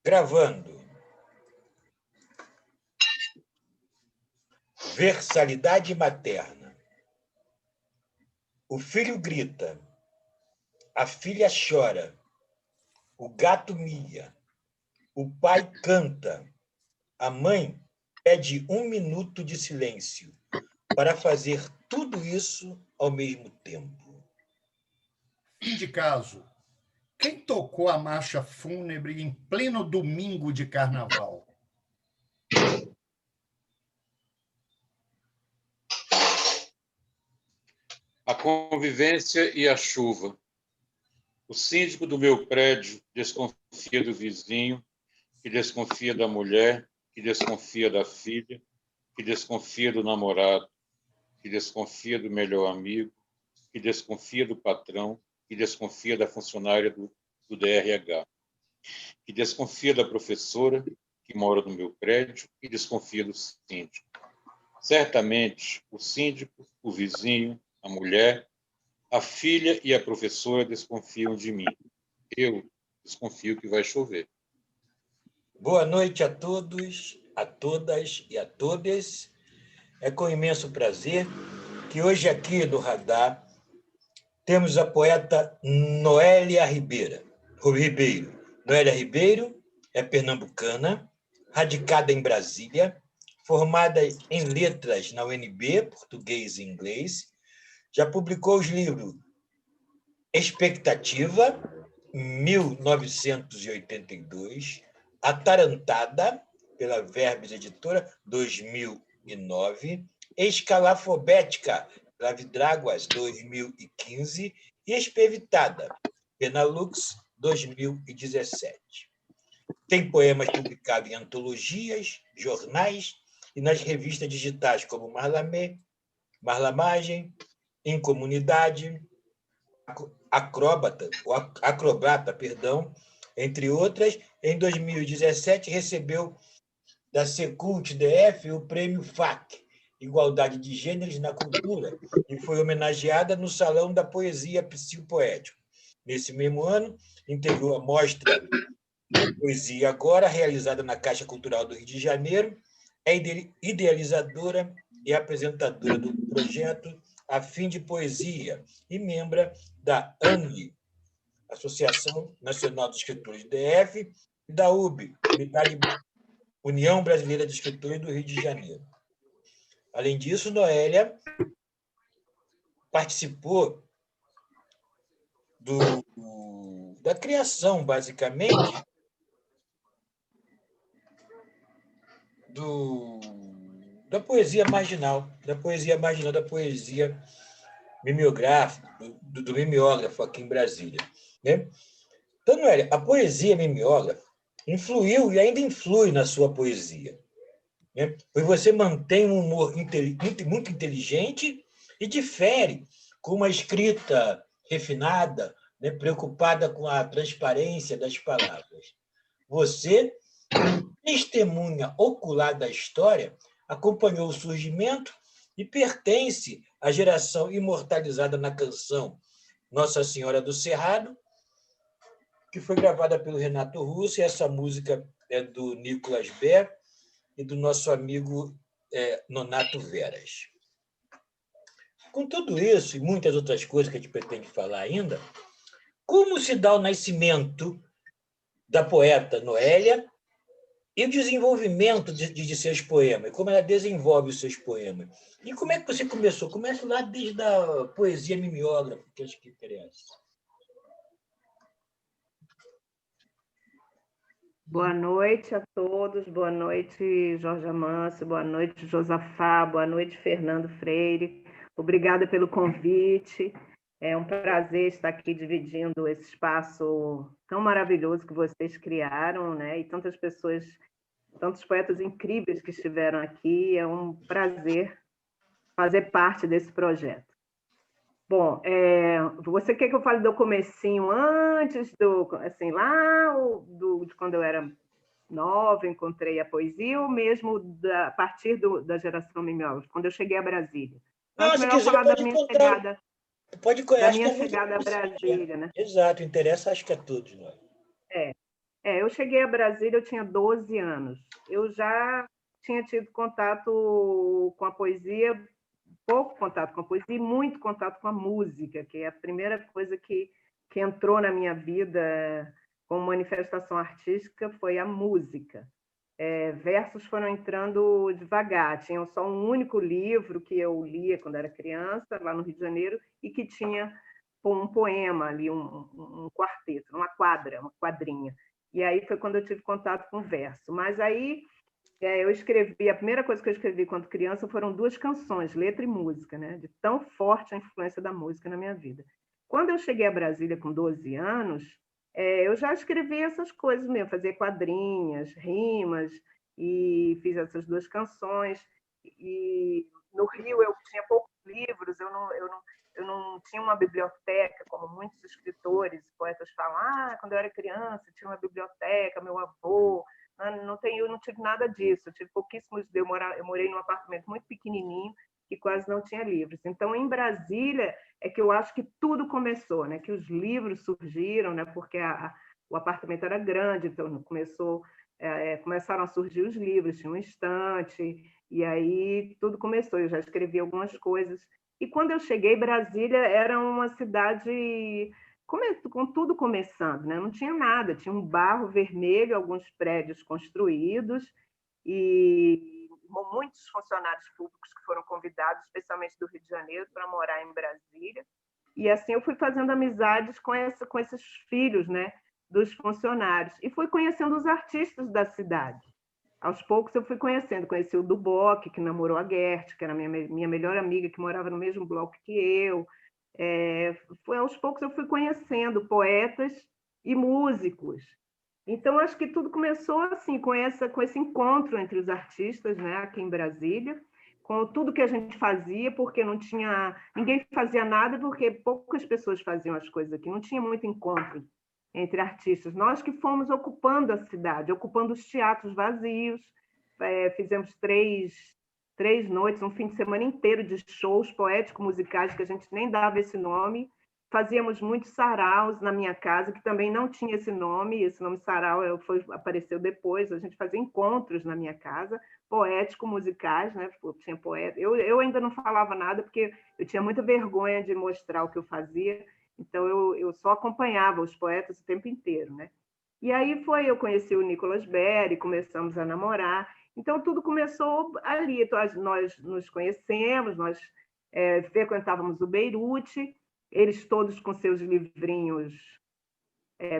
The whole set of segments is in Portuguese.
Gravando. Versalidade materna. O filho grita, a filha chora, o gato mia, o pai canta, a mãe pede 1 minuto de silêncio para fazer tudo isso ao mesmo tempo. Fim de caso. Quem tocou a marcha fúnebre em pleno domingo de carnaval? A convivência e a chuva. O síndico do meu prédio desconfia do vizinho, que desconfia da mulher, que desconfia da filha, que desconfia do namorado, que desconfia do melhor amigo, que desconfia do patrão, que desconfia da funcionária do DRH, que desconfia da professora que mora no meu prédio e desconfia do síndico. Certamente, o síndico, o vizinho, a mulher, a filha e a professora desconfiam de mim. Eu desconfio que vai chover. Boa noite a todos, a todas e a todas. É com imenso prazer que hoje aqui no Radar temos a poeta Noélia Ribeiro. Noélia Ribeiro é pernambucana, radicada em Brasília, formada em letras na UNB, português e inglês. Já publicou os livros Expectativa, 1982, Atarantada, pela Verbes Editora, 2009, Escalafobética, pela Vidráguas, 2015, e Espevitada, Penalux, 2017. Tem poemas publicados em antologias, jornais e nas revistas digitais como Marlamagem, Em Comunidade, Acrobata, entre outras. Em 2017, recebeu da Secult DF o prêmio FAC, Igualdade de Gêneros na Cultura, e foi homenageada no Salão da Poesia Psicopoética. Nesse mesmo ano, integrou a mostra Poesia Agora, realizada na Caixa Cultural do Rio de Janeiro, é idealizadora e apresentadora do projeto A Fim de Poesia e membro da ANLI, Associação Nacional dos Escritores DF, e da UB, União Brasileira de Escritores do Rio de Janeiro. Além disso, Noélia participou da criação, basicamente, da poesia marginal, da poesia mimeográfica, do mimeógrafo aqui em Brasília. Né? Então, Noélia, a poesia mimeógrafa influiu e ainda influi na sua poesia. Né? Pois você mantém um humor muito inteligente e difere com uma escrita refinada, né? Preocupada com a transparência das palavras. Você, testemunha ocular da história, acompanhou o surgimento e pertence à geração imortalizada na canção Nossa Senhora do Cerrado, que foi gravada pelo Renato Russo, e essa música é do Nicolas Ber e do nosso amigo Nonato Veras. Com tudo isso e muitas outras coisas que a gente pretende falar ainda, como se dá o nascimento da poeta Noélia e o desenvolvimento de seus poemas, como ela desenvolve os seus poemas? E como é que você começou? Começa lá desde a poesia mimeógrafa, que acho que interessa. Boa noite a todos, boa noite, Jorge Amâncio, boa noite, Josafá, boa noite, Fernando Freire. Obrigada pelo convite. É um prazer estar aqui dividindo esse espaço tão maravilhoso que vocês criaram, né? E tantas pessoas, tantos poetas incríveis que estiveram aqui. É um prazer fazer parte desse projeto. Bom, você quer que eu fale do comecinho antes assim, de quando eu era nova, encontrei a poesia, ou mesmo a partir da geração mimeógrafa, quando eu cheguei a Brasília? Não, se quiser, falar da minha chegada. Pode da minha chegada a Brasília, né? Exato, interessa, acho que é tudo. Né? Eu cheguei a Brasília, eu tinha 12 anos. Eu já tinha tido contato com a poesia, pouco contato com a poesia e muito contato com a música, que é a primeira coisa que entrou na minha vida como manifestação artística foi a música. Versos foram entrando devagar, tinham só um único livro que eu lia quando era criança, lá no Rio de Janeiro, e que tinha um poema ali, um quarteto, uma quadrinha. E aí foi quando eu tive contato com o verso. Mas aí eu escrevi, a primeira coisa que eu escrevi quando criança foram 2 canções, letra e música, né? De tão forte a influência da música na minha vida. Quando eu cheguei a Brasília com 12 anos, eu já escrevi essas coisas mesmo, fazia quadrinhas, rimas, e fiz essas 2 canções. E no Rio eu tinha poucos livros, eu não tinha uma biblioteca, como muitos escritores, poetas falam, quando eu era criança tinha uma biblioteca, meu avô. Eu não tive nada disso, eu tive pouquíssimos. Eu morei num apartamento muito pequenininho que quase não tinha livros. Então, em Brasília é que eu acho que tudo começou, né? Que os livros surgiram, né? Porque o apartamento era grande, então começaram a surgir os livros, tinha um estante, e aí tudo começou. Eu já escrevi algumas coisas. E quando eu cheguei, Brasília era uma cidade com tudo começando, né? Não tinha nada, tinha um barro vermelho, alguns prédios construídos e muitos funcionários públicos que foram convidados, especialmente do Rio de Janeiro, para morar em Brasília. E assim eu fui fazendo amizades com esses filhos, né, dos funcionários, e fui conhecendo os artistas da cidade. Aos poucos eu fui conheci o Duboc, que namorou a Gert, que era minha melhor amiga, que morava no mesmo bloco que eu. Aos poucos eu fui conhecendo poetas e músicos. Então, acho que tudo começou assim, com esse encontro entre os artistas, né, aqui em Brasília, com tudo que a gente fazia, porque ninguém fazia nada, porque poucas pessoas faziam as coisas aqui, não tinha muito encontro entre artistas. Nós que fomos ocupando a cidade, ocupando os teatros vazios, fizemos três noites, um fim de semana inteiro de shows poético-musicais, que a gente nem dava esse nome. Fazíamos muitos saraus na minha casa, que também não tinha esse nome sarau apareceu depois. A gente fazia encontros na minha casa, poético-musicais, né? Tinha poeta. Eu ainda não falava nada, porque eu tinha muita vergonha de mostrar o que eu fazia, então eu só acompanhava os poetas o tempo inteiro, né? E aí eu conheci o Nicolas Berry, começamos a namorar. Então, tudo começou ali. Então, nós nos conhecemos, nós frequentávamos o Beirute, eles todos com seus livrinhos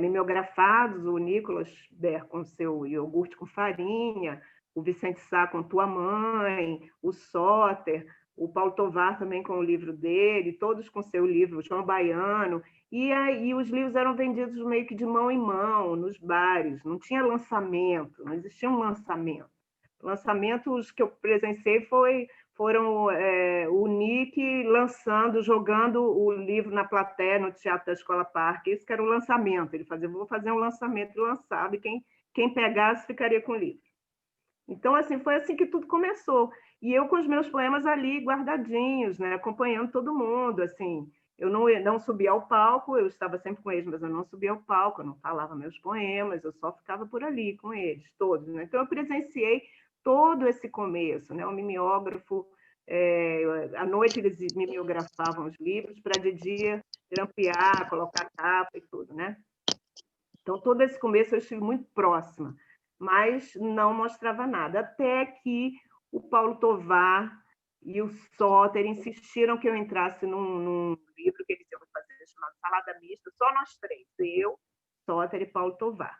mimeografados, o Nicolas Berry com seu iogurte com farinha, o Vicente Sá com Tua Mãe, o Soter, o Paulo Tovar também com o livro dele, todos com seu livro, o João Baiano. E aí os livros eram vendidos meio que de mão em mão, nos bares, não tinha lançamento, não existia um lançamento. Lançamentos que eu presenciei foram o Nick jogando o livro na plateia, no Teatro da Escola Parque. Isso que era o lançamento. Ele fazia, vou fazer um lançamento e lançava, e quem pegasse ficaria com o livro. Então, assim, foi assim que tudo começou. E eu com os meus poemas ali guardadinhos, né, acompanhando todo mundo, assim. Eu não subia ao palco, eu estava sempre com eles, mas eu não subia ao palco, eu não falava meus poemas, eu só ficava por ali com eles, todos, né? Então, eu presenciei todo esse começo, né? O mimeógrafo, à noite eles mimeografavam os livros, para de dia grampear, colocar capa e tudo, né? Então, todo esse começo eu estive muito próxima, mas não mostrava nada, até que o Paulo Tovar e o Soter insistiram que eu entrasse num livro que eles iam fazer, chamado Salada Mista, só nós 3, eu, Soter e Paulo Tovar.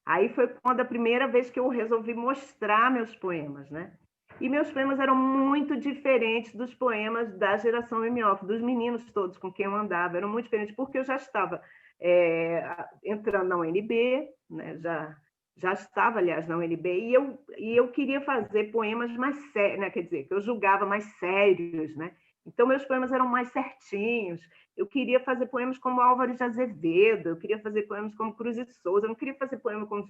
Aí foi quando a primeira vez que eu resolvi mostrar meus poemas, né? E meus poemas eram muito diferentes dos poemas da geração mimeógrafa, dos meninos todos com quem eu andava, eram muito diferentes, porque eu já estava entrando na UNB, né? Já estava, aliás, na UNB, e eu queria fazer poemas mais sérios, né? Quer dizer, que eu julgava mais sérios, né? Então, meus poemas eram mais certinhos. Eu queria fazer poemas como Álvares de Azevedo, eu queria fazer poemas como Cruz e Souza, eu não queria fazer poemas como...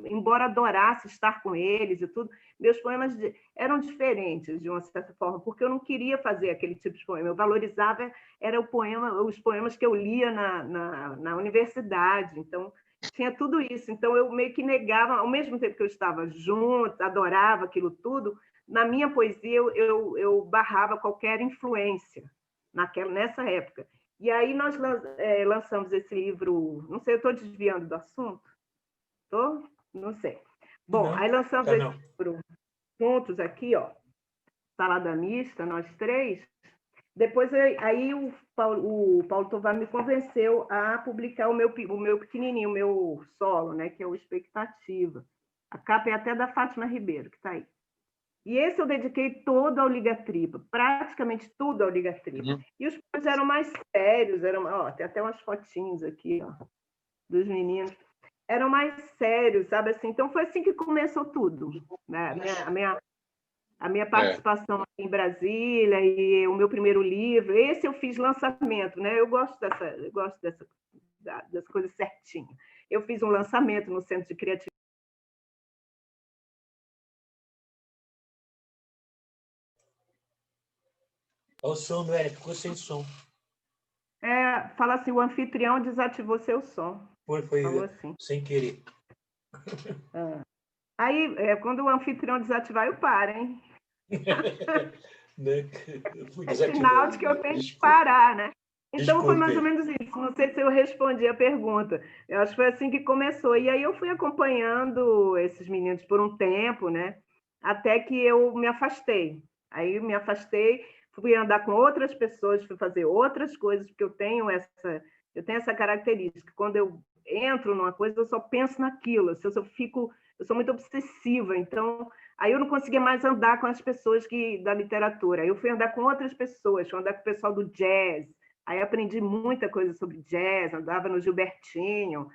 Embora adorasse estar com eles e tudo, meus poemas eram diferentes, de uma certa forma, porque eu não queria fazer aquele tipo de poema. Eu valorizava os poemas que eu lia na universidade. Então, tinha tudo isso. Então, eu meio que negava, ao mesmo tempo que eu estava junto, adorava aquilo tudo, na minha poesia eu barrava qualquer influência nessa época. E aí nós lançamos esse livro, não sei, eu estou desviando do assunto? Estou? Não sei. Bom, Não, aí lançamos tá esse não. livro juntos aqui, ó, Salada Mista, nós três. Depois, aí o Paulo Tovar me convenceu a publicar o meu pequenininho, o meu solo, né, que é o Expectativa. A capa é até da Fátima Ribeiro, que está aí. E esse eu dediquei todo ao Liga Tripa, praticamente tudo ao Liga Tripa. Uhum. E os poemas eram mais sérios, tem até umas fotinhos aqui, ó, dos meninos. Eram mais sérios, sabe assim? Então foi assim que começou tudo, né? A minha participação aqui em Brasília e o meu primeiro livro, esse eu fiz lançamento, né? Eu gosto das coisas certinho. Eu fiz um lançamento no Centro de Criatividade. Olha o som, Noélia, ficou sem som. Fala assim, o anfitrião desativou seu som. Foi Falou assim. sem querer. Aí, quando o anfitrião desativar, eu paro, hein? É sinal de que eu tenho que parar, né? Então, foi mais ou menos isso. Não sei se eu respondi a pergunta. Eu acho que foi assim que começou. E aí eu fui acompanhando esses meninos por um tempo, né? Até que eu me afastei. Aí eu me afastei, fui andar com outras pessoas, fui fazer outras coisas, porque eu tenho essa característica. Quando eu entro numa coisa, eu só penso naquilo. Eu sou muito obsessiva, então aí eu não conseguia mais andar com as pessoas da literatura. Aí eu fui andar com outras pessoas, fui andar com o pessoal do jazz. Aí aprendi muita coisa sobre jazz, andava no Gilbertinho,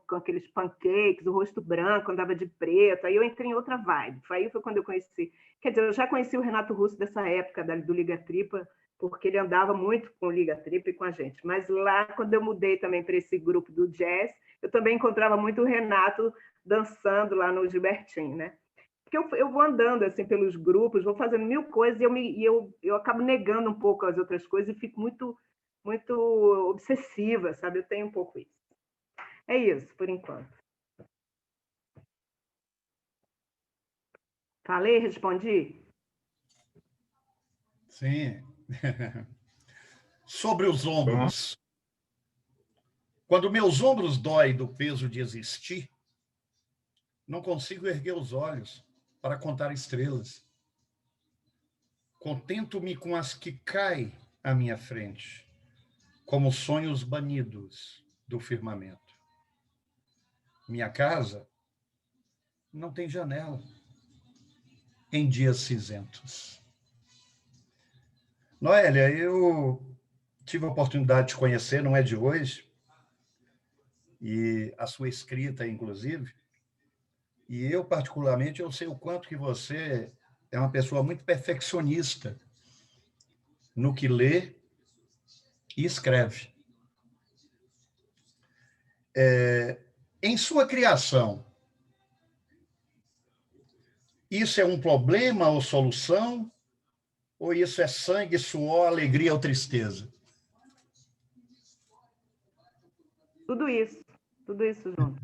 com aqueles pancakes, o rosto branco, andava de preto. Aí eu entrei em outra vibe. Aí foi quando eu conheci. Quer dizer, eu já conheci o Renato Russo dessa época, do Liga Tripa, porque ele andava muito com o Liga Tripa e com a gente. Mas lá, quando eu mudei também para esse grupo do jazz, eu também encontrava muito o Renato dançando lá no Gilbertinho, né? Porque eu vou andando assim pelos grupos, vou fazendo mil coisas e eu acabo negando um pouco as outras coisas e fico muito, muito obsessiva, sabe? Eu tenho um pouco isso. É isso, por enquanto. Falei, respondi? Sim. Sobre os ombros. Quando meus ombros doem do peso de existir, não consigo erguer os olhos para contar estrelas. Contento-me com as que caem à minha frente, como sonhos banidos do firmamento. Minha casa não tem janela em dias cinzentos. Noélia, eu tive a oportunidade de te conhecer, não é de hoje, e a sua escrita, inclusive, e eu, particularmente, eu sei o quanto que você é uma pessoa muito perfeccionista no que lê e escreve. Em sua criação, isso é um problema ou solução? Ou isso é sangue, suor, alegria ou tristeza? Tudo isso junto.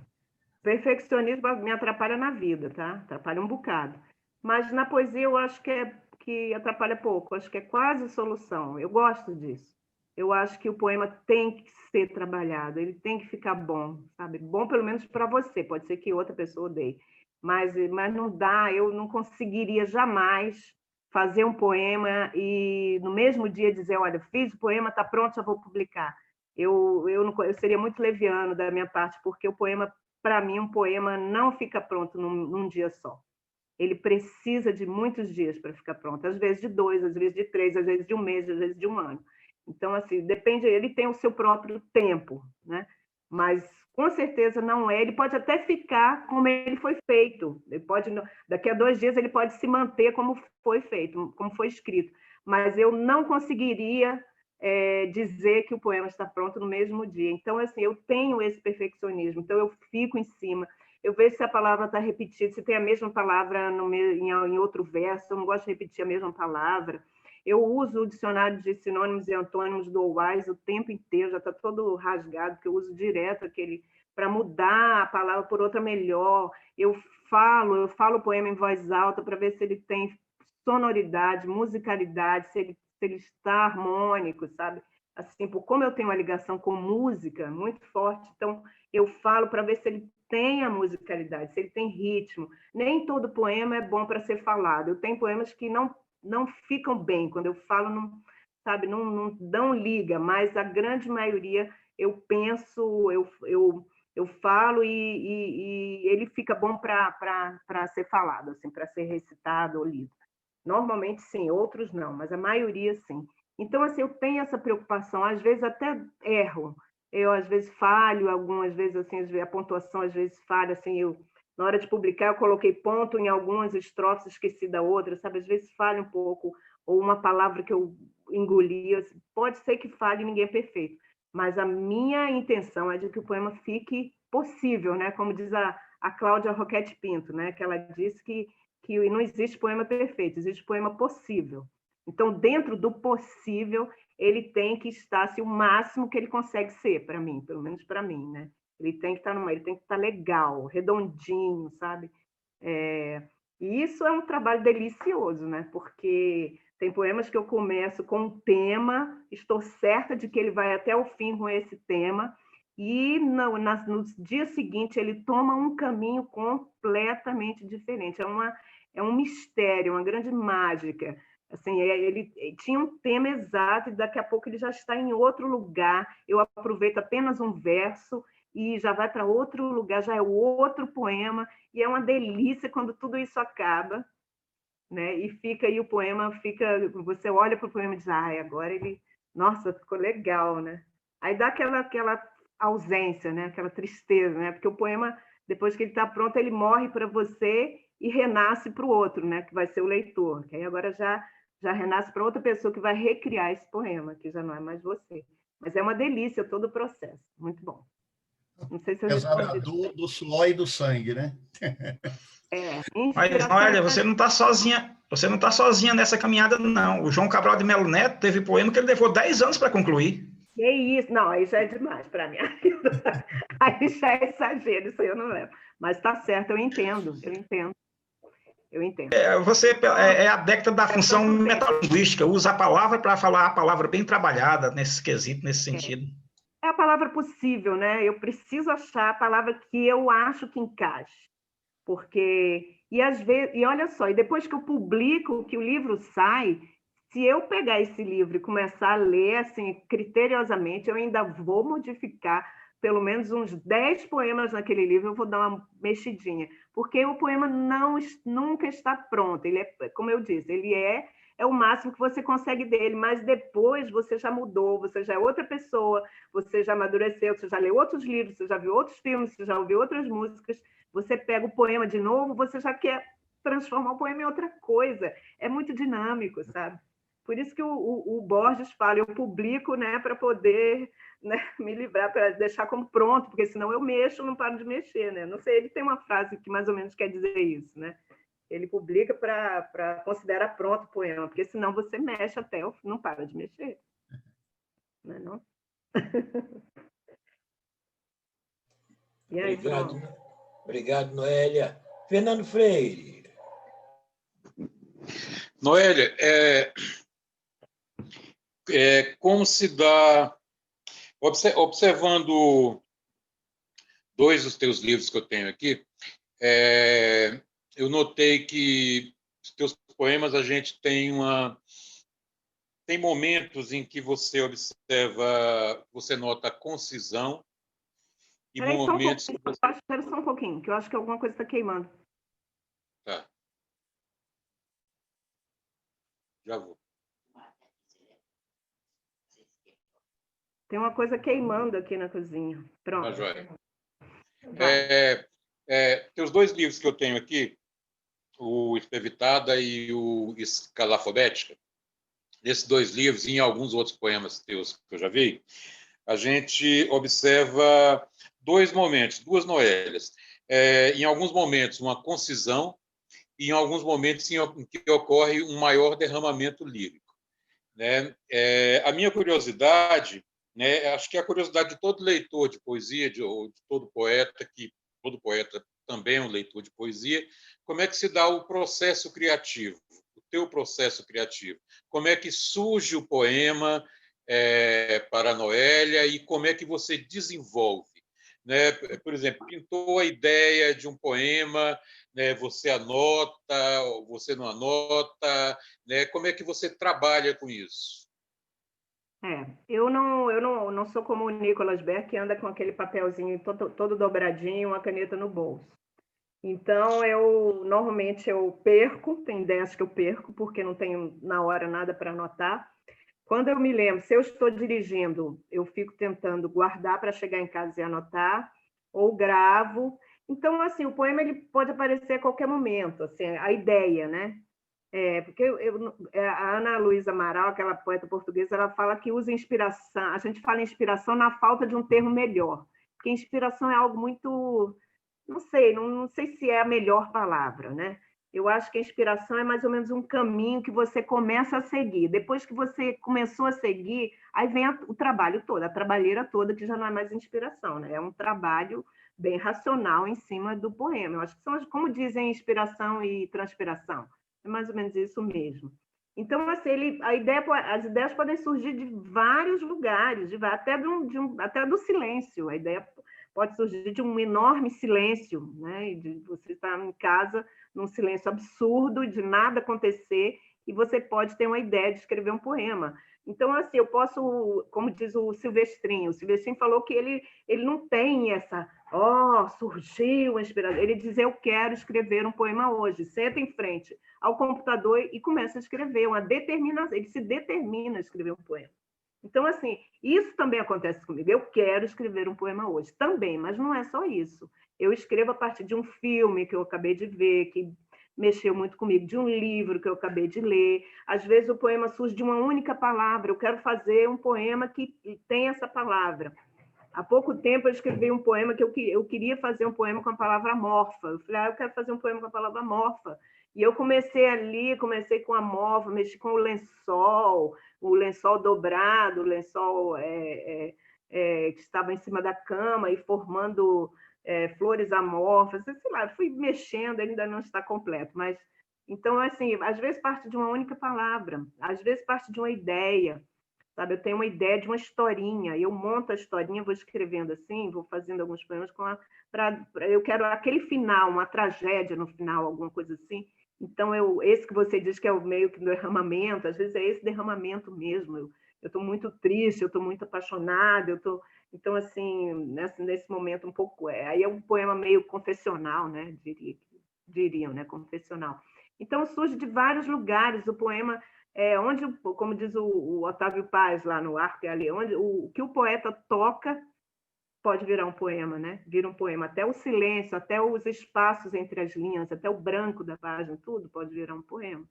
Perfeccionismo me atrapalha na vida, tá? Atrapalha um bocado. Mas na poesia eu acho que atrapalha pouco, acho que é quase solução. Eu gosto disso. Eu acho que o poema tem que ser trabalhado, ele tem que ficar bom, sabe? Bom pelo menos para você, pode ser que outra pessoa odeie. Mas não dá, eu não conseguiria jamais fazer um poema e no mesmo dia dizer, olha, fiz o poema, está pronto, já vou publicar. Eu seria muito leviano da minha parte, porque o poema, para mim, um poema não fica pronto num dia só. Ele precisa de muitos dias para ficar pronto, às vezes de 2, às vezes de 3, às vezes de um mês, às vezes de um ano. Então, assim, depende, ele tem o seu próprio tempo, né? Mas com certeza não é. Ele pode até ficar como ele foi feito. Ele pode, daqui a 2 dias, ele pode se manter como foi feito, como foi escrito. Mas eu não conseguiria dizer que o poema está pronto no mesmo dia. Então, assim, eu tenho esse perfeccionismo. Então, eu fico em cima. Eu vejo se a palavra está repetida, se tem a mesma palavra em outro verso. Eu não gosto de repetir a mesma palavra. Eu uso o dicionário de sinônimos e antônimos do Wise o tempo inteiro, já está todo rasgado, porque eu uso direto aquele para mudar a palavra por outra melhor. Eu falo o poema em voz alta para ver se ele tem sonoridade, musicalidade, se ele está harmônico, sabe? Assim, como eu tenho uma ligação com música muito forte, então eu falo para ver se ele tem a musicalidade, se ele tem ritmo. Nem todo poema é bom para ser falado. Eu tenho poemas que não ficam bem, quando eu falo, não, sabe, não dão liga, mas a grande maioria eu penso, eu falo e ele fica bom para ser falado, assim, para ser recitado ou lido. Normalmente sim, outros não, mas a maioria sim. Então, assim, eu tenho essa preocupação, às vezes até erro, eu às vezes falho, algumas vezes assim, a pontuação às vezes falha, assim, na hora de publicar eu coloquei ponto em algumas estrofes, esqueci da outra, sabe, às vezes falha um pouco, ou uma palavra que eu engoli, assim, pode ser que falhe, ninguém é perfeito, mas a minha intenção é de que o poema fique possível, né, como diz a Cláudia Roquette Pinto, né, que ela disse que não existe poema perfeito, existe poema possível. Então, dentro do possível, ele tem que estar assim, o máximo que ele consegue ser, para mim, pelo menos para mim, né? Ele tem que estar legal, redondinho, sabe? E isso é um trabalho delicioso, né? Porque tem poemas que eu começo com um tema, estou certa de que ele vai até o fim com esse tema, e no dia seguinte ele toma um caminho completamente diferente. É um mistério, uma grande mágica. Assim, ele tinha um tema exato e daqui a pouco ele já está em outro lugar. Eu aproveito apenas um verso e já vai para outro lugar, já é outro poema, e é uma delícia quando tudo isso acaba, né? E fica aí o poema, você olha para o poema e diz, agora ele, nossa, ficou legal, né? Aí dá aquela ausência, né? Aquela tristeza, né? Porque o poema, depois que ele está pronto, ele morre para você e renasce para o outro, né? Que vai ser o leitor, que aí agora já renasce para outra pessoa que vai recriar esse poema, que já não é mais você. Mas é uma delícia todo o processo, muito bom. Não sei se eu respondi. Do suor e do sangue, né? Mas, olha, você não está sozinha nessa caminhada, não. O João Cabral de Melo Neto teve poema que ele levou 10 anos para concluir. Que isso? Não, aí já é demais para mim. Aí já é exagero, isso aí eu não levo. Mas está certo, eu entendo. Você é adepta da função metalinguística, usa a palavra para falar a palavra bem trabalhada nesse quesito, nesse sentido. É a palavra possível, né? Eu preciso achar a palavra que eu acho que encaixe. Porque, e às vezes, e olha só, e depois que eu publico, que o livro sai, se eu pegar esse livro e começar a ler assim, criteriosamente, eu ainda vou modificar pelo menos uns 10 poemas naquele livro, eu vou dar uma mexidinha, porque o poema nunca está pronto, ele é, como eu disse, ele é o máximo que você consegue dele, mas depois você já mudou, você já é outra pessoa, você já amadureceu, você já leu outros livros, você já viu outros filmes, você já ouviu outras músicas, você pega o poema de novo, você já quer transformar o poema em outra coisa, é muito dinâmico, sabe? Por isso que o Borges fala, eu publico, né, para poder, né, me livrar, para deixar como pronto, porque senão eu mexo, não paro de mexer, né? Não sei, ele tem uma frase que mais ou menos quer dizer isso, né? Ele publica para considerar pronto o poema, porque senão você mexe até o fim, não para de mexer. Não é não? E aí, Obrigado, Noélia. Fernando Freire. Noélia, como se dá... Observando dois dos teus livros que eu tenho aqui, eu notei que os teus poemas, a gente tem momentos em que você observa, você nota a concisão e momentos... Espera só um pouquinho, que eu acho que alguma coisa está queimando. Tá. Já vou. Tem uma coisa queimando aqui na cozinha. Pronto. Tá, joia. Os dois livros que eu tenho aqui, o Escrevitada e o Escalafobética, nesses dois livros e em alguns outros poemas teus que eu já vi, a gente observa dois momentos, duas Noélias. Em alguns momentos, uma concisão e em alguns momentos em que ocorre um maior derramamento lírico. né? A minha curiosidade, né, acho que é a curiosidade de todo leitor de poesia, ou de todo poeta, que todo poeta também é um leitor de poesia, como é que se dá o processo criativo, o teu processo criativo? Como é que surge o poema para a Noélia e como é que você desenvolve? Né? Por exemplo, pintou a ideia de um poema, né? Você anota, você não anota, né? Como é que você trabalha com isso? Eu não sou como o Nicolas Berg, que anda com aquele papelzinho todo dobradinho, uma caneta no bolso. Então, normalmente eu perco, tem ideias que eu perco, porque não tenho na hora nada para anotar. Quando eu me lembro, se eu estou dirigindo, eu fico tentando guardar para chegar em casa e anotar, ou gravo. Então, assim, o poema ele pode aparecer a qualquer momento, assim, a ideia, né? Porque a Ana Luísa Amaral, aquela poeta portuguesa, ela fala que usa inspiração, a gente fala inspiração na falta de um termo melhor, porque inspiração é algo muito, não sei se é a melhor palavra, né? Eu acho que a inspiração é mais ou menos um caminho que você começa a seguir. Depois que você começou a seguir, aí vem o trabalho todo, a trabalheira toda, que já não é mais inspiração, né? É um trabalho bem racional em cima do poema. Eu acho que são, como dizem, inspiração e transpiração. É mais ou menos isso mesmo. Então, assim, as ideias podem surgir de vários lugares, até do silêncio. A ideia pode surgir de um enorme silêncio, né? De você estar em casa num silêncio absurdo, de nada acontecer, e você pode ter uma ideia de escrever um poema. Então, assim, eu posso, como diz o Silvestrinho falou que ele não tem essa, surgiu a inspiração. Ele diz, eu quero escrever um poema hoje. Senta em frente ao computador e começa a escrever, uma determinação, ele se determina a escrever um poema. Então, assim, isso também acontece comigo. Eu quero escrever um poema hoje também, mas não é só isso. Eu escrevo a partir de um filme que eu acabei de ver, que mexeu muito comigo, de um livro que eu acabei de ler. Às vezes o poema surge de uma única palavra. Eu quero fazer um poema que tem essa palavra. Há pouco tempo eu escrevi um poema que eu queria fazer um poema com a palavra morfa. Eu falei, eu quero fazer um poema com a palavra morfa. E eu comecei com a morfa, mexi com o lençol dobrado, o lençol que estava em cima da cama e formando flores amorfas, sei lá, fui mexendo, ainda não está completo, mas então, assim, às vezes parte de uma única palavra, às vezes parte de uma ideia, sabe? Eu tenho uma ideia de uma historinha, eu monto a historinha, vou escrevendo assim, vou fazendo alguns poemas eu quero aquele final, uma tragédia no final, alguma coisa assim. Então, esse que você diz que é o meio que derramamento, às vezes é esse derramamento mesmo. Eu estou muito triste, eu estou muito apaixonada, então, assim, nesse momento um pouco... aí é um poema meio confessional, né? Diriam, né? Confessional. Então, surge de vários lugares o poema, onde, como diz o Otávio Paz lá no Arco e ali, onde o que o poeta toca pode virar um poema, né? Vira um poema. Até o silêncio, até os espaços entre as linhas, até o branco da página, tudo pode virar um poema.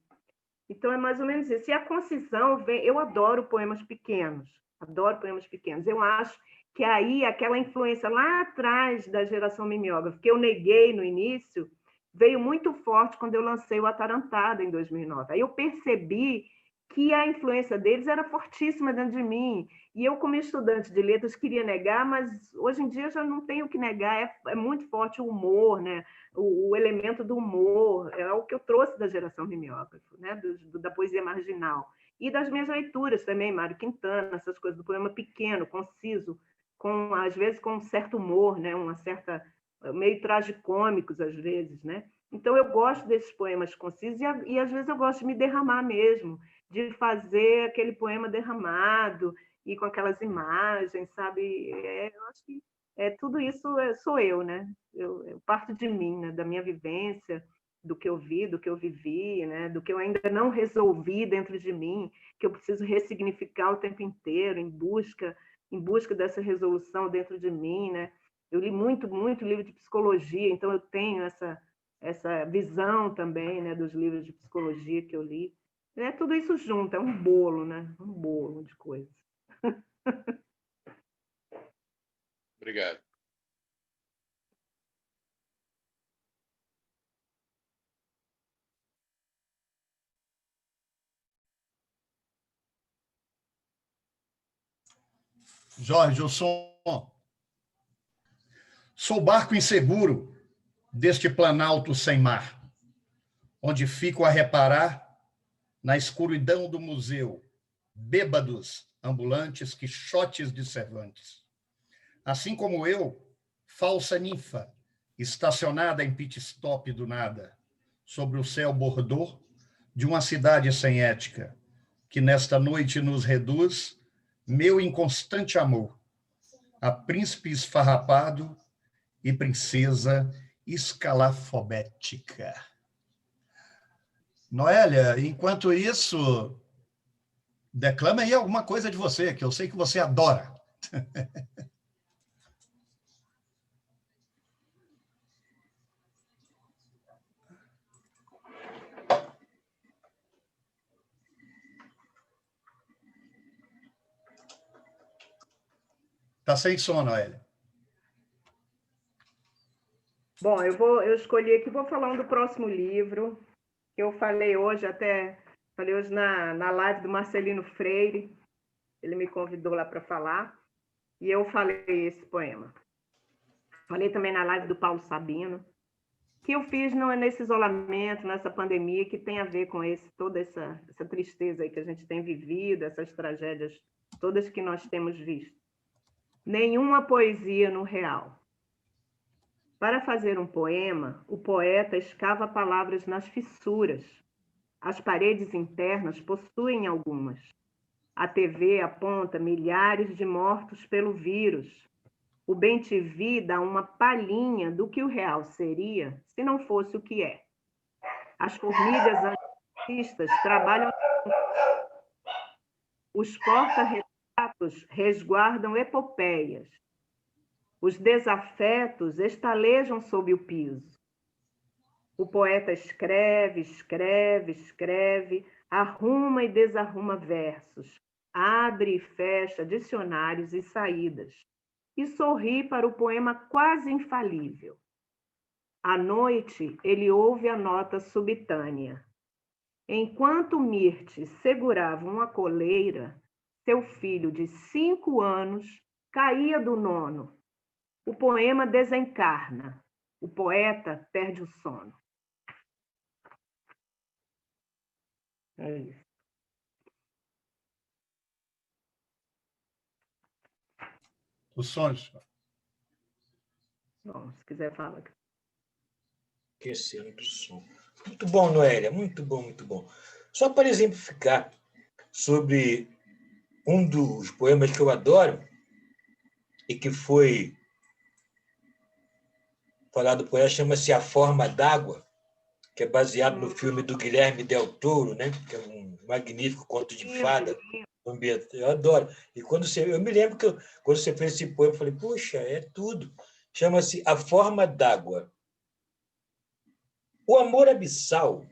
Então, é mais ou menos isso. E a concisão vem... Eu adoro poemas pequenos. Adoro poemas pequenos. Eu acho que aí aquela influência lá atrás da geração mimeógrafa, que eu neguei no início, veio muito forte quando eu lancei o Atarantada, em 2009. Aí eu percebi que a influência deles era fortíssima dentro de mim. E eu, como estudante de letras, queria negar, mas hoje em dia já não tenho o que negar. É muito forte o humor, né? O elemento do humor, é o que eu trouxe da geração mimeógrafa, né? Da poesia marginal. E das minhas leituras também, Mário Quintana, essas coisas do poema pequeno, conciso, às vezes com um certo humor, né? Uma certa... meio tragicômicos, às vezes, né? Então, eu gosto desses poemas concisos e às vezes eu gosto de me derramar mesmo, de fazer aquele poema derramado e com aquelas imagens, sabe? Eu acho que tudo isso sou eu, né? Eu parto de mim, né? Da minha vivência, do que eu vi, do que eu vivi, né? Do que eu ainda não resolvi dentro de mim, que eu preciso ressignificar o tempo inteiro em busca dessa resolução dentro de mim, né? Eu li muito, muito livro de psicologia, então eu tenho essa visão também, né, dos livros de psicologia que eu li. Tudo isso junto, é um bolo, né? Um bolo de coisas. Obrigado. Jorge, o som. Sou barco inseguro deste planalto sem mar, onde fico a reparar na escuridão do museu, bêbados ambulantes, quixotes de Cervantes. Assim como eu, falsa ninfa, estacionada em pit stop do nada, sobre o céu bordô de uma cidade sem ética, que nesta noite nos reduz, meu inconstante amor, a príncipe esfarrapado e princesa escalafobética. Noélia, enquanto isso, declama aí alguma coisa de você, que eu sei que você adora. Tá sem som, Noélia. Bom, eu escolhi aqui, vou falar do próximo livro, que eu falei hoje na live do Marcelino Freire, ele me convidou lá para falar, e eu falei esse poema. Falei também na live do Paulo Sabino, que eu fiz nesse isolamento, nessa pandemia, que tem a ver com toda essa tristeza aí que a gente tem vivido, essas tragédias todas que nós temos visto. Nenhuma poesia no real. Para fazer um poema, o poeta escava palavras nas fissuras. As paredes internas possuem algumas. A TV aponta milhares de mortos pelo vírus. O bem-te-vi dá uma palhinha do que o real seria se não fosse o que é. As formigas anarquistas trabalham. Os porta-retratos resguardam epopeias. Os desafetos estalejam sob o piso. O poeta escreve, escreve, escreve, arruma e desarruma versos, abre e fecha dicionários e saídas, e sorri para o poema quase infalível. À noite, ele ouve a nota subitânea. Enquanto Mirte segurava uma coleira, seu filho de 5 anos caía do nono. O poema desencarna. O poeta perde o sono. É isso. Os sons. Bom, se quiser falar. Esquecendo do som. Muito bom, Noélia. Muito bom, muito bom. Só para exemplificar sobre um dos poemas que eu adoro e que foi falado por ela, chama-se A Forma d'Água, que é baseado no filme do Guilherme Del Toro, né? Que é um magnífico conto de fada. Eu adoro. E eu me lembro que quando você fez esse poema, eu falei, puxa, é tudo. Chama-se A Forma d'Água. O amor abissal,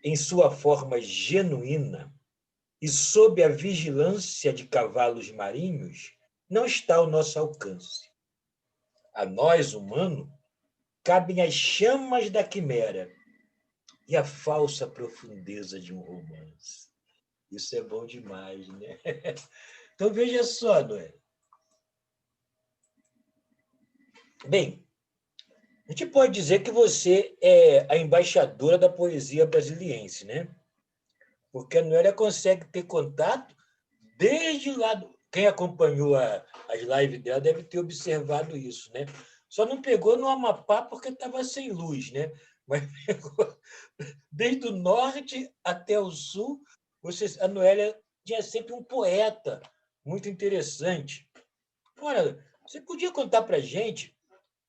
em sua forma genuína e sob a vigilância de cavalos marinhos, não está ao nosso alcance. A nós, humano, cabem as chamas da quimera e a falsa profundeza de um romance. Isso é bom demais, né? Então, veja só, Noé. Bem, a gente pode dizer que você é a embaixadora da poesia brasiliense, né? Porque a Noélia consegue ter contato desde lá. Quem acompanhou as lives dela deve ter observado isso, né? Só não pegou no Amapá porque estava sem luz, né? Mas pegou desde o norte até o sul. A Noélia tinha sempre um poeta muito interessante. Ora, você podia contar para a gente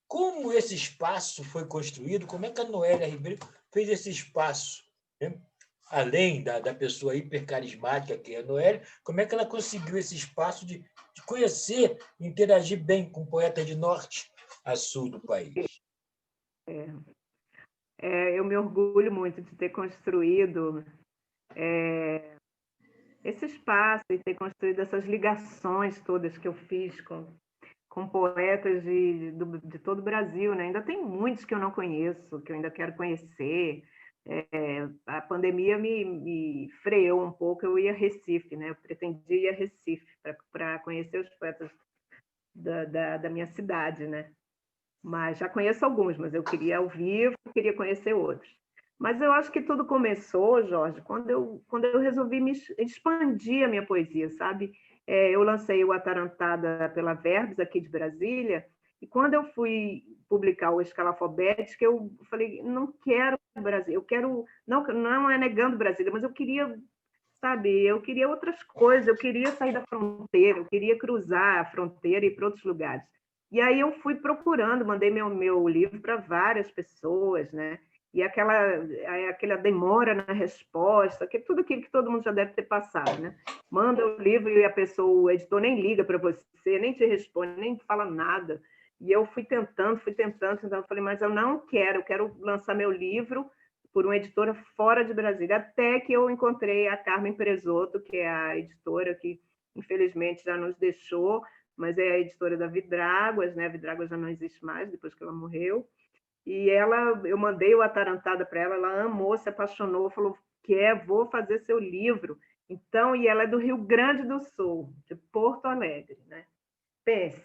como esse espaço foi construído? Como é que a Noélia Ribeiro fez esse espaço? Né? Além da pessoa hipercarismática que é a Noélia, como é que ela conseguiu esse espaço de conhecer, interagir bem com poetas de norte a sul do país? Eu me orgulho muito de ter construído esse espaço e ter construído essas ligações todas que eu fiz com poetas de todo o Brasil, né? Ainda tem muitos que eu não conheço, que eu ainda quero conhecer. A pandemia me freou um pouco, eu ia a Recife, né? Eu pretendia ir a Recife para conhecer os poetas da minha cidade, né? Mas já conheço alguns, mas eu queria ao vivo, queria conhecer outros. Mas eu acho que tudo começou, Jorge, quando eu resolvi me expandir a minha poesia, sabe? Eu lancei o Atarantada pela Verbos, aqui de Brasília, e quando eu fui publicar o Escalafobética, eu falei, não quero Brasil, eu quero, não é negando Brasília, mas eu queria, sabe, eu queria outras coisas, eu queria sair da fronteira, eu queria cruzar a fronteira e ir para outros lugares. E aí eu fui procurando, mandei meu livro para várias pessoas, né? E aquela demora na resposta, que tudo aquilo que todo mundo já deve ter passado, né? Manda o livro e o editor nem liga para você, nem te responde, nem fala nada. E eu fui tentando, então eu falei, mas eu não quero, eu quero lançar meu livro por uma editora fora de Brasília, até que eu encontrei a Carmen Presoto, que é a editora que, infelizmente, já nos deixou, mas é a editora da Vidráguas, né? A Vidráguas já não existe mais, depois que ela morreu. E eu mandei o Atarantada para ela amou, se apaixonou, falou, vou fazer seu livro. Então, e ela é do Rio Grande do Sul, de Porto Alegre, né? Pense,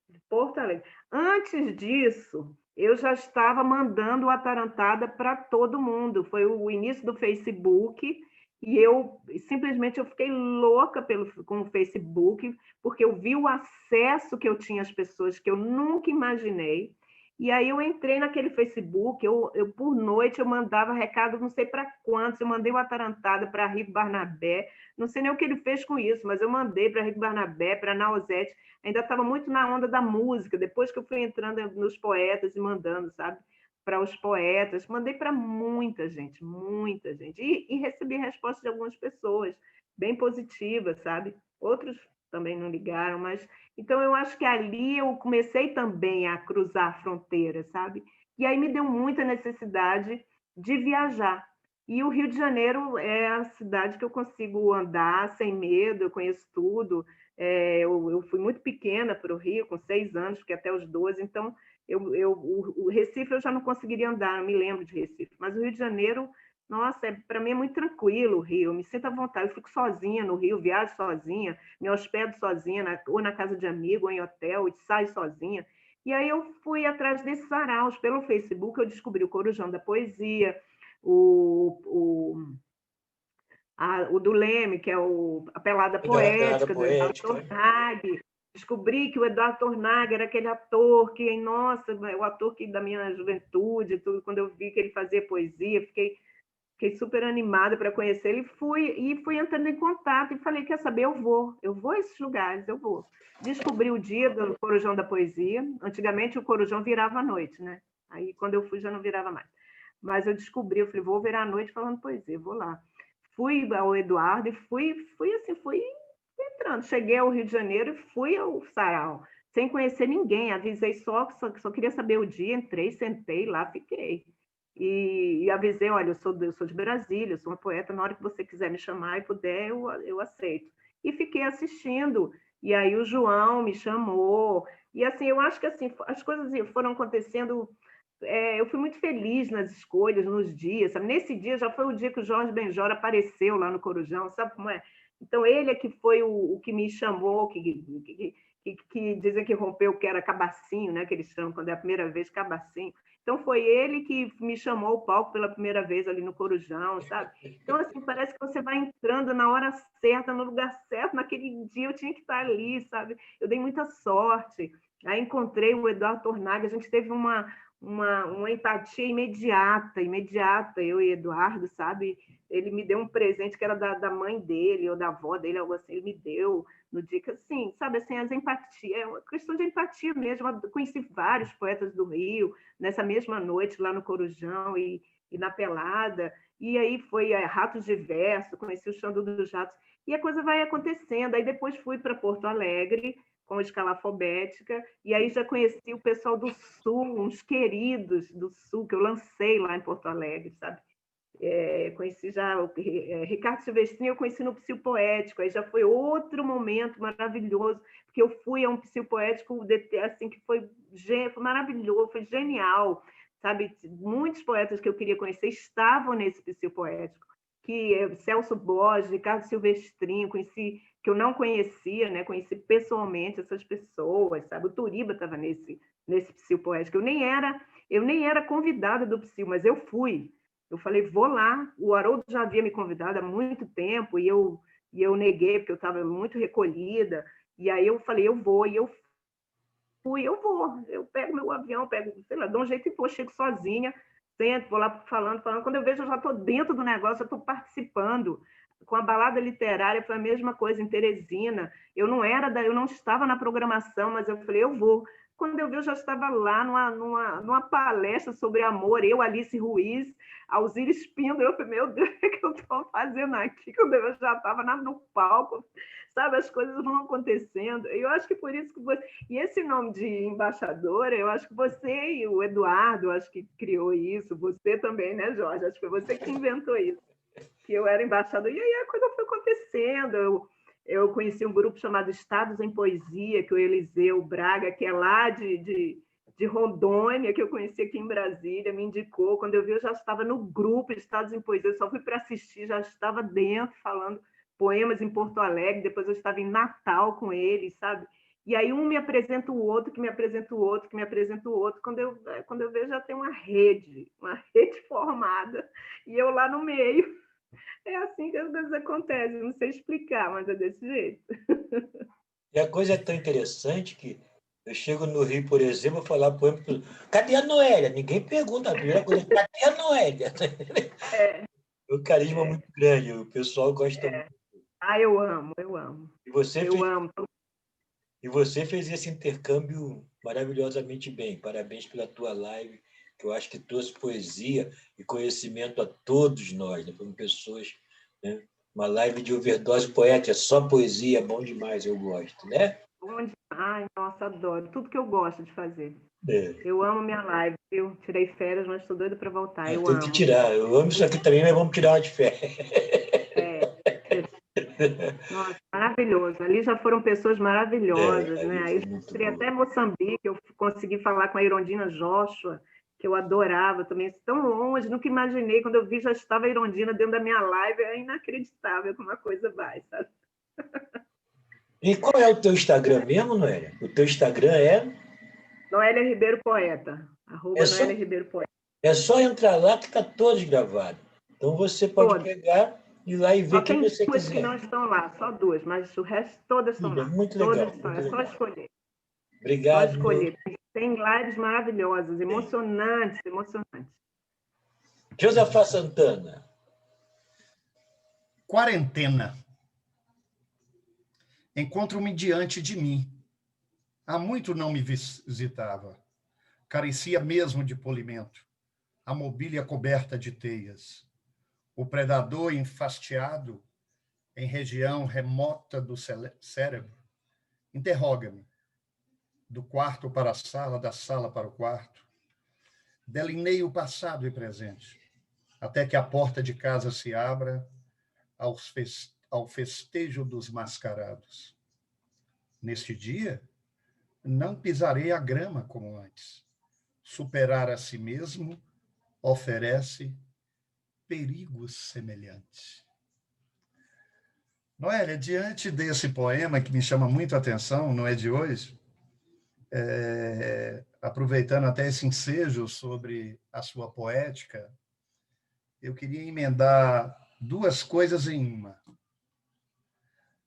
de Porto Alegre. Antes disso, eu já estava mandando o Atarantada para todo mundo. Foi o início do Facebook, e eu fiquei louca com o Facebook, porque eu vi o acesso que eu tinha às pessoas que eu nunca imaginei. E aí eu entrei naquele Facebook, eu por noite eu mandava recado, não sei para quantos, eu mandei o Atarantada para Rico Barnabé, não sei nem o que ele fez com isso, mas eu mandei para Rico Barnabé, para Nausete, ainda estava muito na onda da música, depois que eu fui entrando nos poetas e mandando, sabe, para os poetas, mandei para muita gente, e recebi resposta de algumas pessoas, bem positivas, sabe, outros também não ligaram, mas... Então, eu acho que ali eu comecei também a cruzar fronteiras, sabe? E aí me deu muita necessidade de viajar. E o Rio de Janeiro é a cidade que eu consigo andar sem medo, eu conheço tudo. Eu fui muito pequena para o Rio, com 6 anos, fiquei até os 12, então o Recife eu já não conseguiria andar, não me lembro de Recife, mas o Rio de Janeiro, nossa, para mim é muito tranquilo o Rio, eu me sinto à vontade, eu fico sozinha no Rio, viajo sozinha, me hospedo sozinha, ou na casa de amigo, ou em hotel, e saio sozinha. E aí eu fui atrás desses saraus pelo Facebook, eu descobri o Corujão da Poesia, o do Leme, que é a Pelada Poética, do Eduardo Tornag. Descobri que o Eduardo Tornag era aquele ator que, nossa, o ator que da minha juventude, tudo, quando eu vi que ele fazia poesia, fiquei super animada para conhecer ele, fui entrando em contato e falei, quer saber, eu vou a esses lugares, eu vou. Descobri o dia do Corujão da Poesia, antigamente o Corujão virava à noite, né? Aí quando eu fui já não virava mais. Mas eu descobri, eu falei, vou virar à noite falando poesia, vou lá. Fui ao Eduardo e fui entrando. Cheguei ao Rio de Janeiro e fui ao sarau, sem conhecer ninguém, avisei só queria saber o dia, entrei, sentei lá, fiquei. E avisei, olha, eu sou de Brasília, eu sou uma poeta, na hora que você quiser me chamar e puder, eu aceito. E fiquei assistindo, e aí o João me chamou, e assim, eu acho que assim, as coisas foram acontecendo, eu fui muito feliz nas escolhas, nos dias, sabe? Nesse dia já foi o dia que o Jorge Benjor apareceu lá no Corujão, sabe como é? Então, ele é que foi o que me chamou, que dizem que rompeu, que era cabacinho, né? Que eles chamam quando é a primeira vez, cabacinho. Então, foi ele que me chamou ao palco pela primeira vez ali no Corujão, sabe? Então, assim, parece que você vai entrando na hora certa, no lugar certo, naquele dia eu tinha que estar ali, sabe? Eu dei muita sorte. Aí encontrei o Eduardo Tornag, a gente teve uma empatia imediata, eu e Eduardo, sabe? Ele me deu um presente que era da mãe dele, ou da avó dele, algo assim, ele me deu no dia que, assim, sabe, assim, as empatias, é uma questão de empatia mesmo. Eu conheci vários poetas do Rio, nessa mesma noite, lá no Corujão e na Pelada, e aí foi Ratos de Verso, conheci o Xandu dos Ratos, e a coisa vai acontecendo. Aí depois fui para Porto Alegre, com Escalafobética, e aí já conheci o pessoal do Sul, uns queridos do Sul, que eu lancei lá em Porto Alegre, sabe? Conheci já o Ricardo Silvestrinho, eu conheci no Psicopoético, aí já foi outro momento maravilhoso, porque eu fui a um Psicopoético assim, que foi maravilhoso, foi genial. sabe? Muitos poetas que eu queria conhecer estavam nesse psicopoético, que Celso Borges, Ricardo Silvestrinho, conheci, que eu não conhecia, né? Conheci pessoalmente essas pessoas, sabe? O Turiba estava nesse psicopoético. Eu nem era convidada do psico, mas eu fui. Eu falei, vou lá. O Haroldo já havia me convidado há muito tempo e eu neguei, porque eu estava muito recolhida. E aí eu falei, eu vou. E eu fui, eu vou. Eu pego meu avião, sei lá, dou um jeito e vou, chego sozinha, sento, vou lá falando. Quando eu vejo, eu já estou dentro do negócio, eu estou participando. Com a balada literária foi a mesma coisa em Teresina. Eu não estava na programação, mas eu falei, eu vou. Quando eu vi, eu já estava lá numa palestra sobre amor, eu, Alice Ruiz, Alzires Pindo. Eu falei, meu Deus, o que eu estou fazendo aqui? Quando eu já estava no palco, sabe? As coisas vão acontecendo. Eu acho que por isso que você... E esse nome de embaixadora, eu acho que você e o Eduardo, acho que criou isso, você também, né, Jorge? Acho que foi você que inventou isso, que eu era embaixadora. E aí a coisa foi acontecendo. Eu conheci um grupo chamado Estados em Poesia, que o Eliseu Braga, que é lá de Rondônia, que eu conheci aqui em Brasília, me indicou. Quando eu vi, eu já estava no grupo Estados em Poesia, eu só fui para assistir, já estava dentro, falando poemas em Porto Alegre, depois eu estava em Natal com eles, sabe? E aí um me apresenta o outro, que me apresenta o outro, que me apresenta o outro. Quando eu vejo, já tem uma rede formada, e eu lá no meio. É assim que as coisas acontecem, não sei explicar, mas é desse jeito. E a coisa é tão interessante que eu chego no Rio, por exemplo, vou falar poema, cadê a Noélia? Ninguém pergunta, a primeira coisa, cadê a Noélia? É O carisma é muito grande, o pessoal gosta muito. Ah, eu amo, eu amo. E você Eu fez, amo. e você fez esse intercâmbio maravilhosamente bem. Parabéns pela tua live, que eu acho que trouxe poesia e conhecimento a todos nós, né? Como pessoas, né? Uma live de overdose poética, só poesia, bom demais, eu gosto, né? Ai, nossa, adoro. Tudo que eu gosto de fazer. É. Eu amo minha live, viu? Tirei férias, mas estou doida para voltar. Eu Tem que amo. tirar. Eu amo isso aqui também, mas vamos tirar uma de férias. Nossa, maravilhoso. Ali já foram pessoas maravilhosas, né? Aí eu entrei até Moçambique, eu consegui falar com a Irondina Joshua, que eu adorava também, tão longe, nunca imaginei. Quando eu vi, já estava a Irondina dentro da minha live, é inacreditável como a coisa vai, sabe? E qual é o teu Instagram mesmo, Noélia? O teu Instagram é? Noélia Ribeiro Poeta. É @ só, Noélia Ribeiro Poeta. é só entrar lá que está todos gravados. Então você pode Todos. pegar, ir lá e ver Só quem tem você duas que quiser. não estão lá, só duas, mas o resto todas estão lá. Muito Todas legal. estão, Muito é só legal. escolher. Só Obrigado. escolher. Tem lives maravilhosas, emocionantes, emocionantes. Josafá Santana. Quarentena. Encontro-me diante de mim. Há muito não me visitava. Carecia mesmo de polimento. A mobília coberta de teias. O predador enfastiado em região remota do cérebro interroga-me. Do quarto para a sala, da sala para o quarto. Delineio o passado e presente, até que a porta de casa se abra ao festejo dos mascarados. Neste dia, não pisarei a grama como antes. Superar a si mesmo oferece perigos semelhantes. Noélia, diante desse poema que me chama muito a atenção, não é de hoje, aproveitando até esse ensejo sobre a sua poética, eu queria emendar duas coisas em uma.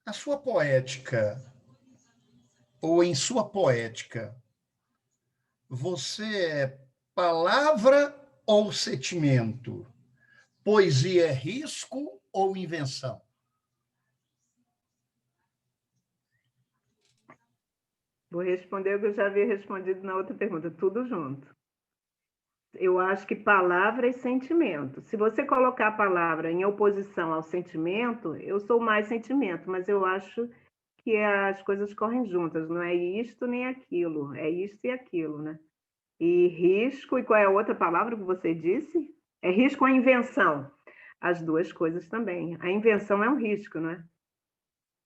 A sua poética, ou em sua poética, você é palavra ou sentimento? Poesia é risco ou invenção? Vou responder o que eu já havia respondido na outra pergunta, tudo junto. Eu acho que palavra e sentimento. Se você colocar a palavra em oposição ao sentimento, eu sou mais sentimento, mas eu acho que as coisas correm juntas, não é isto nem aquilo, é isto e aquilo, né? E risco, e qual é a outra palavra que você disse? É risco ou invenção? As duas coisas também. A invenção é um risco, não é?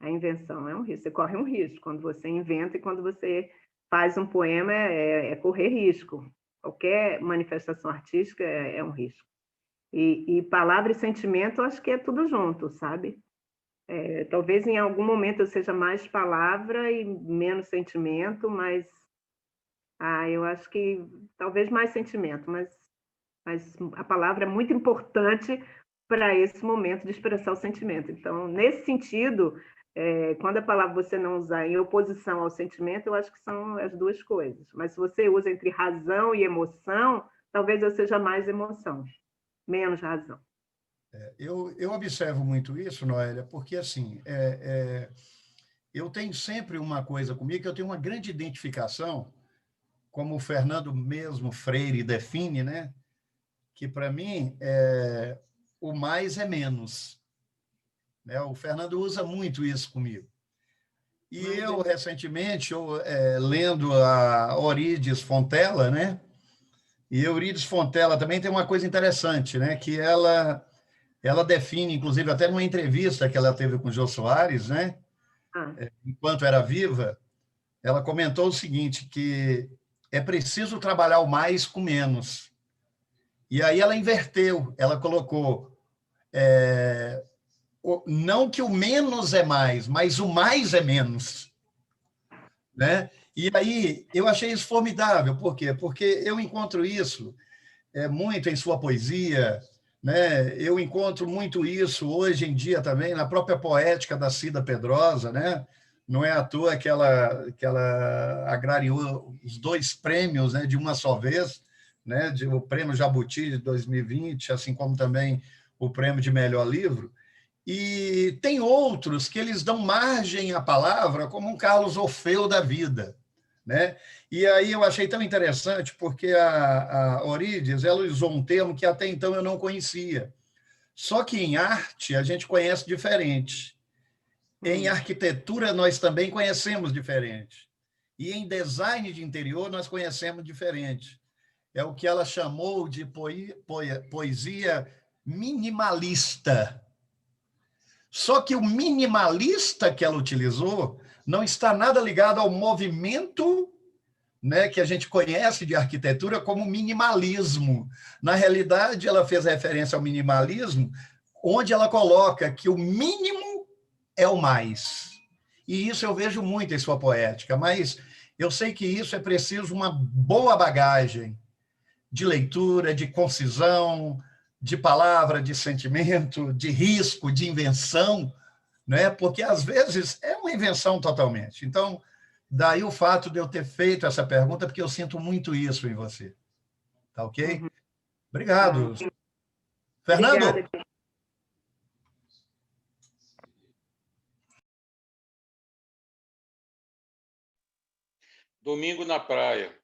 A invenção é um risco. Você corre um risco quando você inventa e quando você faz um poema, é correr risco. qualquer manifestação artística é um risco. E palavra e sentimento, eu acho que é tudo junto, sabe? Talvez em algum momento eu seja mais palavra e menos sentimento, mas eu acho que talvez mais sentimento, mas a palavra é muito importante para esse momento de expressar o sentimento. Então, nesse sentido, quando a palavra você não usar em oposição ao sentimento, eu acho que são as duas coisas. Mas se você usa entre razão e emoção, talvez eu seja mais emoção, menos razão. Eu observo muito isso, Noélia, porque, assim, eu tenho sempre uma coisa comigo, que eu tenho uma grande identificação, como o Fernando mesmo Freire define, né? Que, para mim, o mais é menos. Né? O Fernando usa muito isso comigo. E eu, recentemente, lendo a Eurídice Fontella, né? E Eurídice Fontella também tem uma coisa interessante, né? Que ela define, inclusive, até numa entrevista que ela teve com o Jô Soares, né? Enquanto era viva, ela comentou o seguinte, que é preciso trabalhar o mais com menos. E aí ela inverteu, ela colocou, não que o menos é mais, mas o mais é menos. Né? E aí eu achei isso formidável. Por quê? Porque eu encontro isso muito em sua poesia, né? Eu encontro muito isso hoje em dia também na própria poética da Cida Pedrosa, né? Não é à toa que ela agrariou os 2 prêmios, né, de uma só vez, né, o Prêmio Jabuti de 2020, assim como também o Prêmio de Melhor Livro. E tem outros que eles dão margem à palavra, como um Carlos Orfeu da vida. Né? E aí eu achei tão interessante, porque a Eurídice, ela usou um termo que até então eu não conhecia. Só que em arte a gente conhece diferente. Em arquitetura nós também conhecemos diferente. E em design de interior nós conhecemos diferente. É o que ela chamou de poesia minimalista. Só que o minimalista que ela utilizou não está nada ligado ao movimento, né, que a gente conhece de arquitetura como minimalismo. Na realidade, ela fez referência ao minimalismo, onde ela coloca que o mínimo é o mais. E isso eu vejo muito em sua poética, mas eu sei que isso é preciso uma boa bagagem de leitura, de concisão, de palavra, de sentimento, de risco, de invenção, né? Porque às vezes é uma invenção totalmente. Então, daí o fato de eu ter feito essa pergunta, porque eu sinto muito isso em você. Tá ok? Obrigado. Fernando? Obrigada. Domingo na praia.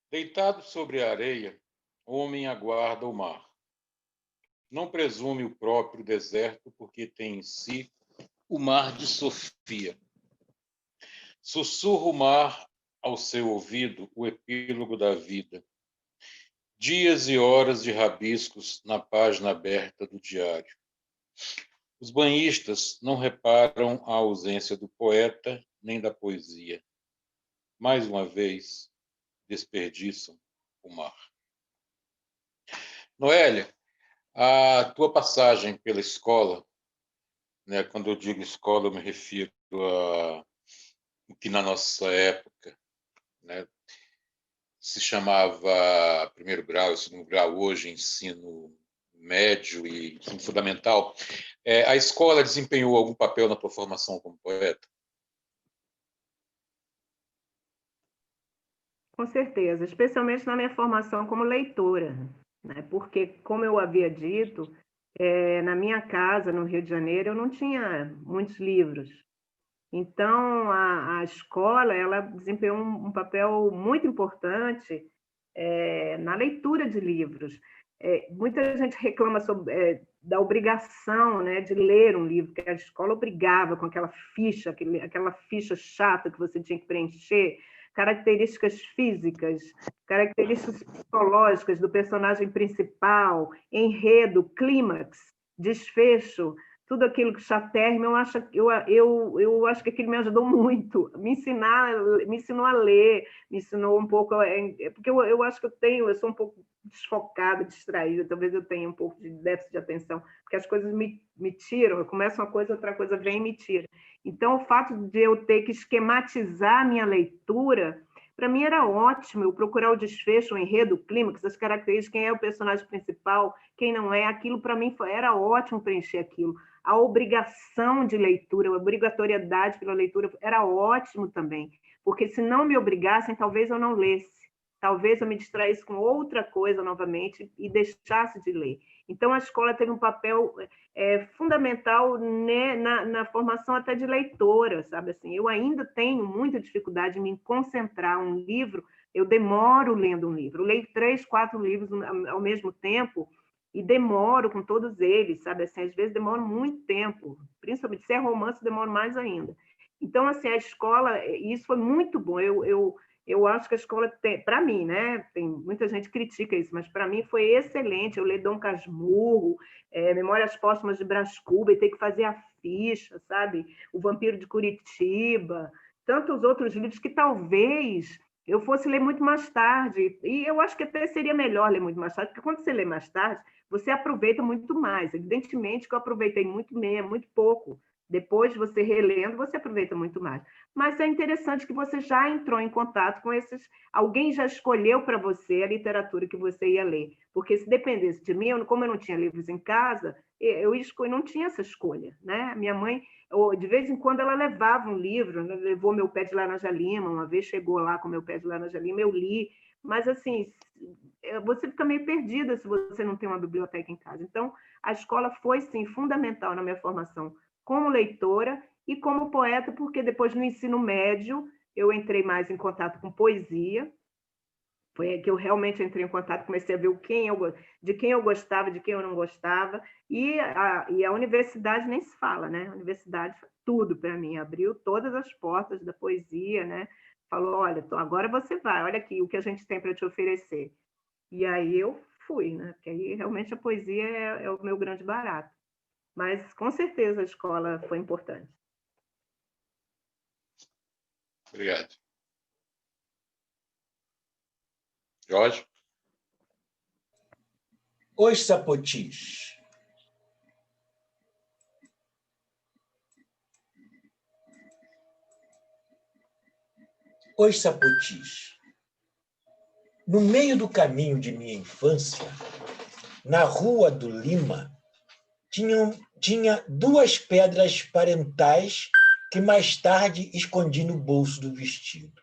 Deitado sobre a areia, homem aguarda o mar. Não presume o próprio deserto, porque tem em si o mar de Sofia. Sussurra o mar ao seu ouvido o epílogo da vida. Dias e horas de rabiscos na página aberta do diário. Os banhistas não reparam a ausência do poeta nem da poesia. Mais uma vez, desperdiçam o mar. Noélia, a tua passagem pela escola, né, quando eu digo escola, eu me refiro a o que na nossa época, né, se chamava primeiro grau e segundo grau, hoje ensino médio e ensino fundamental. A escola desempenhou algum papel na tua formação como poeta? Com certeza, especialmente na minha formação como leitora, né? Porque, como eu havia dito, na minha casa, no Rio de Janeiro, eu não tinha muitos livros. Então, a escola ela desempenhou um papel muito importante na leitura de livros. Muita gente reclama da obrigação, né, de ler um livro, que a escola obrigava com aquela ficha chata que você tinha que preencher, características físicas, características psicológicas do personagem principal, enredo, clímax, desfecho, tudo aquilo que chatérrimo, eu acho que aquilo me ajudou muito, me ensinou a ler, me ensinou um pouco, porque eu acho que eu sou um pouco desfocada, distraída, talvez eu tenha um pouco de déficit de atenção, porque as coisas me tiram, eu começo uma coisa, outra coisa vem e me tira. Então, o fato de eu ter que esquematizar a minha leitura, para mim era ótimo, eu procurar o desfecho, o enredo, o clímax, as características, quem é o personagem principal, quem não é, aquilo para mim era ótimo preencher aquilo. A obrigação de leitura, a obrigatoriedade pela leitura era ótimo também, porque se não me obrigassem, talvez eu não lesse, talvez eu me distraísse com outra coisa novamente e deixasse de ler. Então, a escola teve um papel fundamental, né, na formação até de leitora, sabe? Assim, eu ainda tenho muita dificuldade em me concentrar um livro, eu demoro lendo um livro, eu leio 3, 4 livros ao mesmo tempo e demoro com todos eles, sabe? Assim, às vezes demoro muito tempo, principalmente se é romance, demoro mais ainda. Então, assim, a escola, isso foi muito bom, eu acho que a escola tem, para mim, né? Tem muita gente que critica isso, mas para mim foi excelente. Eu li Dom Casmurro, Memórias Póstumas de Brás Cubas, e ter que fazer a ficha, sabe? O Vampiro de Curitiba, tantos outros livros que talvez eu fosse ler muito mais tarde. E eu acho que até seria melhor ler muito mais tarde, porque quando você lê mais tarde, você aproveita muito mais. Evidentemente que eu aproveitei muito menos, muito pouco. Depois, você relendo, você aproveita muito mais. Mas é interessante que você já entrou em contato com esses... Alguém já escolheu para você a literatura que você ia ler. Porque se dependesse de mim, como eu não tinha livros em casa, eu não tinha essa escolha, né? Minha mãe, de vez em quando, ela levava um livro, levou Meu Pé de Laranja Lima, uma vez chegou lá com Meu Pé de Laranja Lima, eu li. Mas, assim, você fica meio perdida se você não tem uma biblioteca em casa. Então, a escola foi, sim, fundamental na minha formação como leitora e como poeta, porque depois no ensino médio eu entrei mais em contato com poesia, foi que eu realmente entrei em contato, comecei a ver de quem eu gostava, de quem eu não gostava, e a universidade nem se fala, né? A universidade foi tudo para mim, abriu todas as portas da poesia, né? Falou, olha, então agora você vai, olha aqui o que a gente tem para te oferecer. E aí eu fui, né? Porque aí realmente a poesia é o meu grande barato. Mas, com certeza, a escola foi importante. Obrigado. Jorge? Os Sapotis. Os Sapotis. No meio do caminho de minha infância, na Rua do Lima, tinha 2 pedras parentais que mais tarde escondi no bolso do vestido.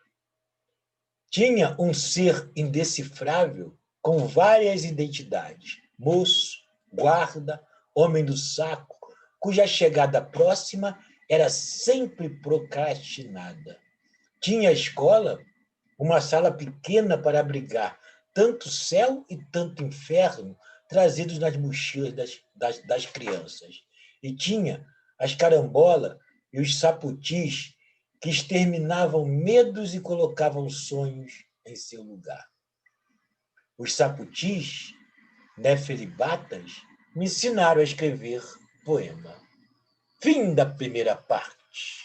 Tinha um ser indecifrável com várias identidades, moço, guarda, homem do saco, cuja chegada próxima era sempre procrastinada. Tinha a escola, uma sala pequena para abrigar tanto céu e tanto inferno trazidos nas mochilas das crianças. E tinha as carambolas e os saputis que exterminavam medos e colocavam sonhos em seu lugar. Os saputis, nefelibatas, me ensinaram a escrever poema. Fim da primeira parte.